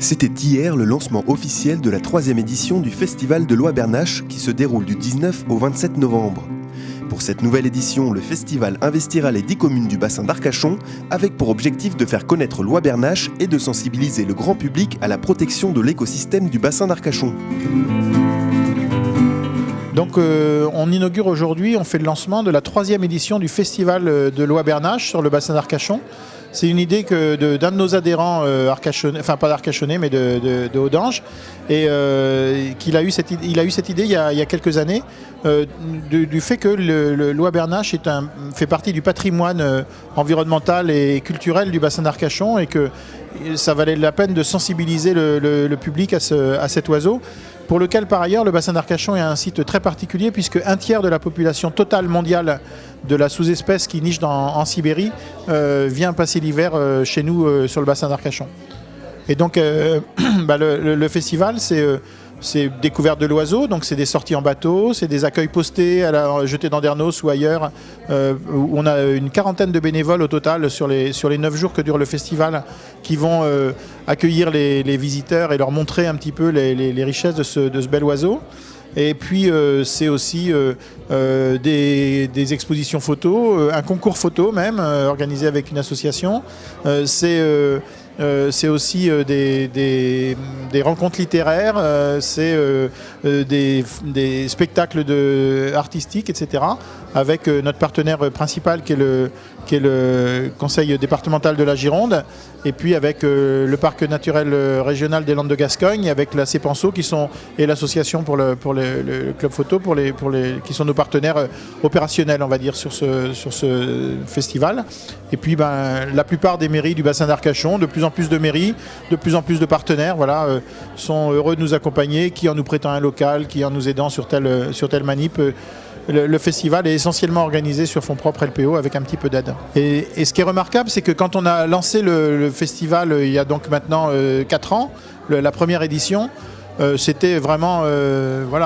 C'était hier le lancement officiel de la 3e édition du Festival de l'Oie-Bernache qui se déroule du 19 au 27 novembre. Pour cette nouvelle édition, le festival investira les 10 communes du bassin d'Arcachon avec pour objectif de faire connaître l'Oie-Bernache et de sensibiliser le grand public à la protection de l'écosystème du bassin d'Arcachon. Donc on inaugure aujourd'hui, on fait le lancement de la 3e édition du Festival de l'Oie-Bernache sur le bassin d'Arcachon. C'est une idée d'un de nos adhérents enfin pas d'Arcachonnais mais de Audange, et il a eu cette idée il y a quelques années du fait que l'Oie-Bernache fait partie du patrimoine environnemental et culturel du bassin d'Arcachon, et que ça valait la peine de sensibiliser le public à cet oiseau, pour lequel par ailleurs le bassin d'Arcachon est un site très particulier, puisque un tiers de la population totale mondiale de la sous-espèce qui niche en Sibérie vient passer l'hiver chez nous sur le bassin d'Arcachon. Et donc le festival, c'est découverte de l'oiseau, donc c'est des sorties en bateau, c'est des accueils postés, jetés dans Dernos ou ailleurs, où on a une quarantaine de bénévoles au total sur les 9 jours que dure le festival, qui vont accueillir les visiteurs et leur montrer un petit peu les richesses de ce bel oiseau. Et puis c'est aussi des expositions photos, un concours photo même, organisé avec une association. C'est aussi des rencontres littéraires, c'est des spectacles artistiques, etc. avec notre partenaire principal qui est le conseil départemental de la Gironde, et puis avec le parc naturel régional des Landes de Gascogne, avec la CEPANSO et l'association pour le club photo qui sont nos partenaires opérationnels, on va dire, sur ce festival. Et puis la plupart des mairies du bassin d'Arcachon, de plus en plus de mairies, de plus en plus de partenaires, sont heureux de nous accompagner, qui en nous prêtant un local, qui en nous aidant sur telle manip. Le festival est essentiellement organisé sur fonds propres LPO avec un petit peu d'aide. Et ce qui est remarquable, c'est que quand on a lancé le festival il y a donc maintenant 4 ans, la première édition, c'était vraiment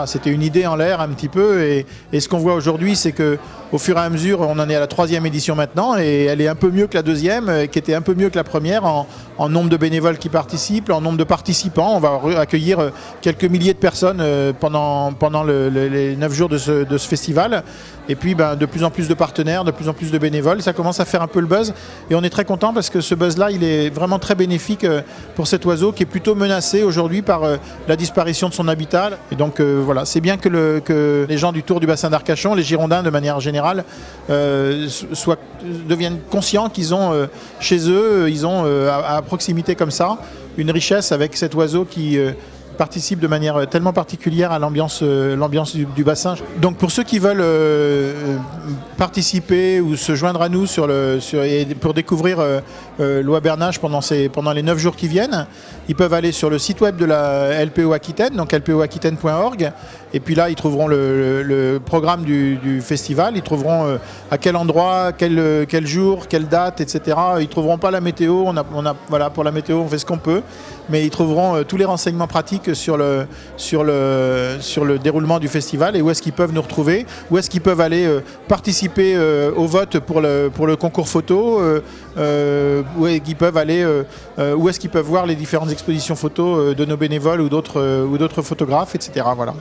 c'était une idée en l'air un petit peu, et ce qu'on voit aujourd'hui, c'est que au fur et à mesure, on en est à la 3e édition maintenant, et elle est un peu mieux que la 2e, qui était un peu mieux que la première en nombre de bénévoles qui participent, en nombre de participants. On va accueillir quelques milliers de personnes pendant les 9 jours de ce festival, et puis de plus en plus de partenaires, de plus en plus de bénévoles. Ça commence à faire un peu le buzz, et on est très content parce que ce buzz-là, il est vraiment très bénéfique pour cet oiseau qui est plutôt menacé aujourd'hui par la disparition de son habitat. Et donc c'est bien que les gens du Tour du bassin d'Arcachon, les Girondins de manière générale, deviennent conscients qu'ils ont chez eux, ils ont à proximité comme ça une richesse avec cet oiseau qui participe de manière tellement particulière à l'ambiance du bassin. Donc pour ceux qui veulent participer ou se joindre à nous pour découvrir l'Oie-Bernache pendant les 9 jours qui viennent, ils peuvent aller sur le site web de la LPO Aquitaine, donc lpoaquitaine.org, et puis là ils trouveront le programme du festival, ils trouveront à quel endroit, quel jour, quelle date, etc. Ils trouveront pas la météo, pour la météo on fait ce qu'on peut, mais ils trouveront tous les renseignements pratiques sur le déroulement du festival, et où est-ce qu'ils peuvent nous retrouver, où est-ce qu'ils peuvent aller participer au vote pour le concours photo, où est-ce qu'ils peuvent voir les différentes expositions photos de nos bénévoles ou d'autres photographes, etc. Voilà.